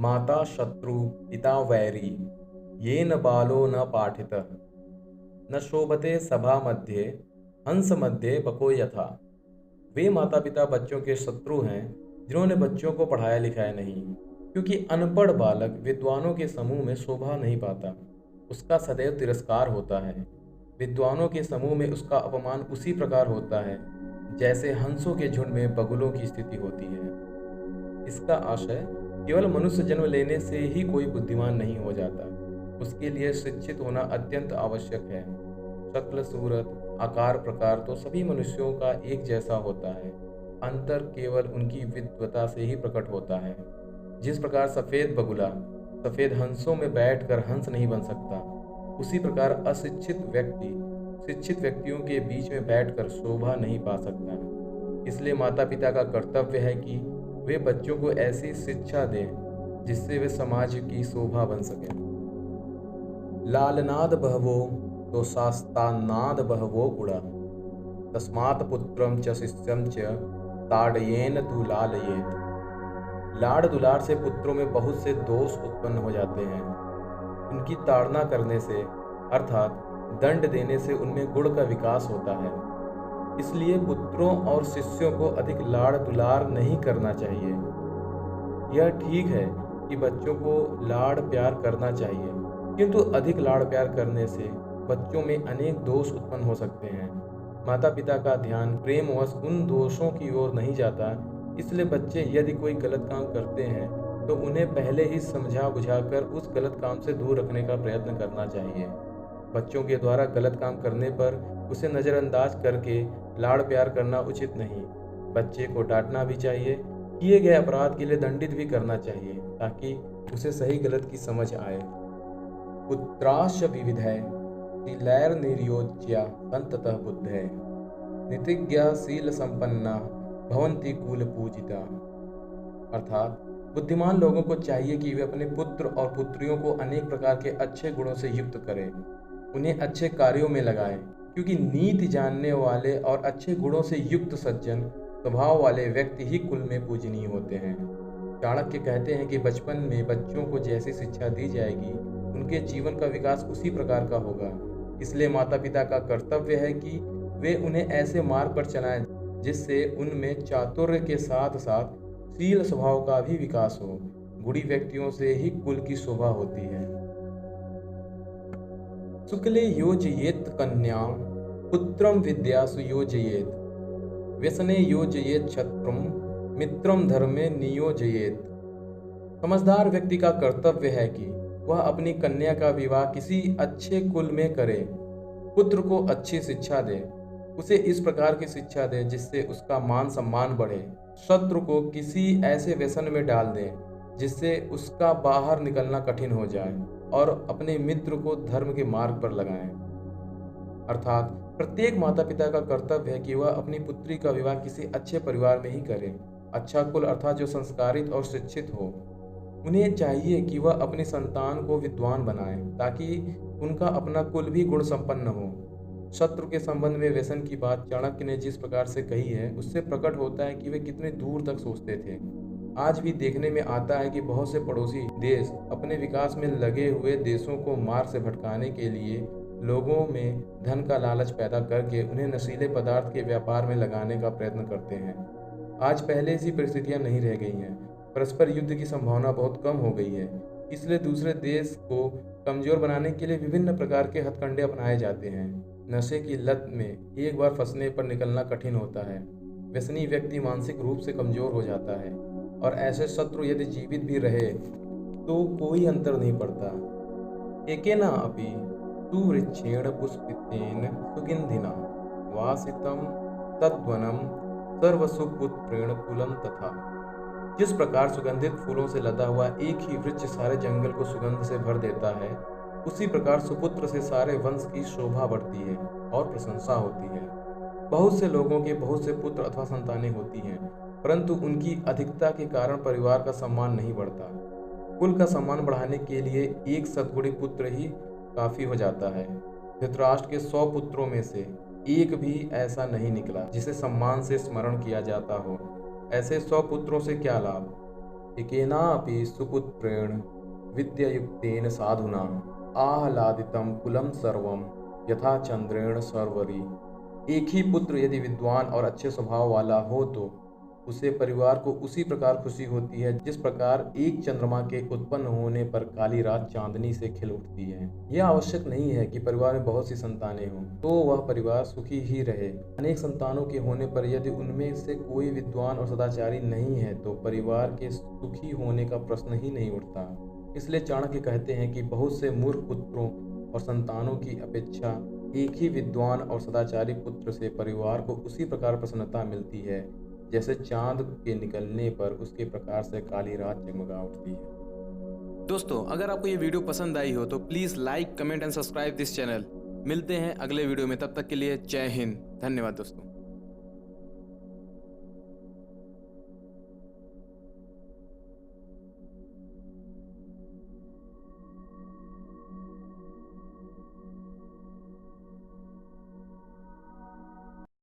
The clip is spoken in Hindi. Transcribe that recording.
माता शत्रु पिता वैरी येन बालो न पाठितः न शोभते सभा मध्ये हंस मध्ये बको यथा। वे माता पिता बच्चों के शत्रु हैं जिन्होंने बच्चों को पढ़ाया लिखाया नहीं, क्योंकि अनपढ़ बालक विद्वानों के समूह में शोभा नहीं पाता, उसका सदैव तिरस्कार होता है। विद्वानों के समूह में उसका अपमान उसी प्रकार होता है जैसे हंसों के झुंड में बगुलों की स्थिति होती है। इसका आशय केवल मनुष्य जन्म लेने से ही कोई बुद्धिमान नहीं हो जाता, उसके लिए शिक्षित होना अत्यंत आवश्यक है। शक्ल सूरत आकार प्रकार तो सभी मनुष्यों का एक जैसा होता है, अंतर केवल उनकी विद्वता से ही प्रकट होता है। जिस प्रकार सफेद बगुला सफेद हंसों में बैठकर हंस नहीं बन सकता, उसी प्रकार अशिक्षित व्यक्ति शिक्षित व्यक्तियों के बीच में बैठकर शोभा नहीं पा सकता। इसलिए माता पिता का कर्तव्य है कि वे बच्चों को ऐसी शिक्षा दें जिससे वे समाज की शोभा बन सकें। लालनाद बहवो तो शास्तानाद बहवो गुणा तस्मात् पुत्रम च शिष्यम च ताड़येन तु लालयेत। लाड़ दुलार से पुत्रों में बहुत से दोष उत्पन्न हो जाते हैं। उनकी ताड़ना करने से अर्थात दंड देने से उनमें गुण का विकास होता है। इसलिए पुत्रों और शिष्यों को अधिक लाड़ दुलार नहीं करना चाहिए। यह ठीक है कि बच्चों को लाड़ प्यार करना चाहिए, किंतु अधिक लाड़ प्यार करने से बच्चों में अनेक दोष उत्पन्न हो सकते हैं। माता पिता का ध्यान प्रेमवश उन दोषों की ओर नहीं जाता, इसलिए बच्चे यदि कोई गलत काम करते हैं तो उन्हें पहले ही समझा बुझाकर उस गलत काम से दूर रखने का प्रयत्न करना चाहिए। बच्चों के द्वारा गलत काम करने पर उसे नज़रअंदाज करके लाड़ प्यार करना उचित नहीं। बच्चे को डांटना भी चाहिए, किए गए अपराध के लिए दंडित भी करना चाहिए, ताकि उसे सही गलत की समझ आए। पुत्राश्च विविधै शीलैर्निर्योज्या सन्ततः बुद्धै नीतिज्ञा शील संपन्ना भवन्ति कुल पूजिता। अर्थात बुद्धिमान लोगों को चाहिए कि वे अपने पुत्र और पुत्रियों को अनेक प्रकार के अच्छे गुणों से युक्त करें, उन्हें अच्छे कार्यों में लगाएं, क्योंकि नीति जानने वाले और अच्छे गुणों से युक्त सज्जन स्वभाव वाले व्यक्ति ही कुल में पूजनीय होते हैं। चाणक्य कहते हैं कि बचपन में बच्चों को जैसी शिक्षा दी जाएगी, उनके जीवन का विकास उसी प्रकार का होगा। इसलिए माता पिता का कर्तव्य है कि वे उन्हें ऐसे मार्ग पर चलाएं जिससे उनमें चातुर्य के साथ साथ शील स्वभाव का भी विकास हो। गुणी व्यक्तियों से ही कुल की शोभा होती है। शुक्ले योजयेत कन्यां पुत्रम विद्यासु योजयेत व्यसने योजयेत शत्रुम मित्रम धर्मे नियोजयेत। समझदार व्यक्ति का कर्तव्य है कि वह अपनी कन्या का विवाह किसी अच्छे कुल में करे, पुत्र को अच्छी शिक्षा दे, उसे इस प्रकार की शिक्षा दे जिससे उसका मान सम्मान बढ़े, शत्रु को किसी ऐसे व्यसन में डाल दे जिससे उसका बाहर निकलना कठिन हो जाए, और अपने मित्र को धर्म के मार्ग पर लगाएं। अर्थात प्रत्येक माता पिता का कर्तव्य है कि वह अपनी पुत्री का विवाह किसी अच्छे परिवार में ही करे। अच्छा कुल अर्थात जो संस्कारित और शिक्षित हो। उन्हें चाहिए कि वह अपनी संतान को विद्वान बनाए ताकि उनका अपना कुल भी गुण संपन्न हो। शत्रु के संबंध में व्यसन की बात चाणक्य ने जिस प्रकार से कही है, उससे प्रकट होता है कि वे कितने दूर तक सोचते थे। आज भी देखने में आता है कि बहुत से पड़ोसी देश अपने विकास में लगे हुए देशों को मार्ग से भटकाने के लिए लोगों में धन का लालच पैदा करके उन्हें नशीले पदार्थ के व्यापार में लगाने का प्रयत्न करते हैं। आज पहले सी परिस्थितियां नहीं रह गई हैं, परस्पर युद्ध की संभावना बहुत कम हो गई है। इसलिए दूसरे देश को कमजोर बनाने के लिए विभिन्न प्रकार के हथकंडे अपनाए जाते हैं। नशे की लत में एक बार फंसने पर निकलना कठिन होता है। व्यसनी व्यक्ति मानसिक रूप से कमजोर हो जाता है, और ऐसे शत्रु यदि जीवित भी रहे तो कोई अंतर नहीं पड़ता। एकेना अपि सुवृक्षेण पुष्पितेन सुगंधिना वासितम तद्वनम सर्वसुपुत्रेण कुलम तथा। जिस प्रकार सुगंधित फूलों से लदा हुआ एक ही वृक्ष सारे जंगल को सुगंध से भर देता है, उसी प्रकार सुपुत्र से सारे वंश की शोभा बढ़ती है और प्रशंसा होती है। बहुत से लोगों के बहुत से पुत्र अथवा संतानें होती हैं, परंतु उनकी अधिकता के कारण परिवार का सम्मान नहीं बढ़ता। कुल का सम्मान बढ़ाने के लिए एक सद्गुणी पुत्र ही काफी हो जाता है। धृतराष्ट्र के 100 पुत्रों में से एक भी ऐसा नहीं निकला जिसे सम्मान से स्मरण किया जाता हो। ऐसे 100 पुत्रों से क्या लाभ। एकेनापि सुपुत्रेण विद्यायुक्तेन साधुना आह्लादितं कुलं सर्वं यथा चंद्रेण सर्वरि। एक ही पुत्र यदि विद्वान और अच्छे स्वभाव वाला हो तो उसे परिवार को उसी प्रकार खुशी होती है जिस प्रकार एक चंद्रमा के उत्पन्न होने पर काली रात चांदनी से खिल उठती है। यह आवश्यक नहीं है कि परिवार में बहुत सी संतानें हों तो वह परिवार सुखी ही रहे। अनेक संतानों के होने पर यदि उनमें से कोई विद्वान और सदाचारी नहीं है तो परिवार के सुखी होने का प्रश्न ही नहीं उठता। इसलिए चाणक्य कहते हैं कि बहुत से मूर्ख पुत्रों और संतानों की अपेक्षा एक ही विद्वान और सदाचारी पुत्र से परिवार को उसी प्रकार प्रसन्नता मिलती है जैसे चांद के निकलने पर उसके प्रकाश से काली रात जगमगा उठती है। दोस्तों, अगर आपको ये वीडियो पसंद आई हो तो please like, comment and subscribe this channel. मिलते हैं अगले वीडियो में, तब तक के लिए जय हिंद। धन्यवाद दोस्तों।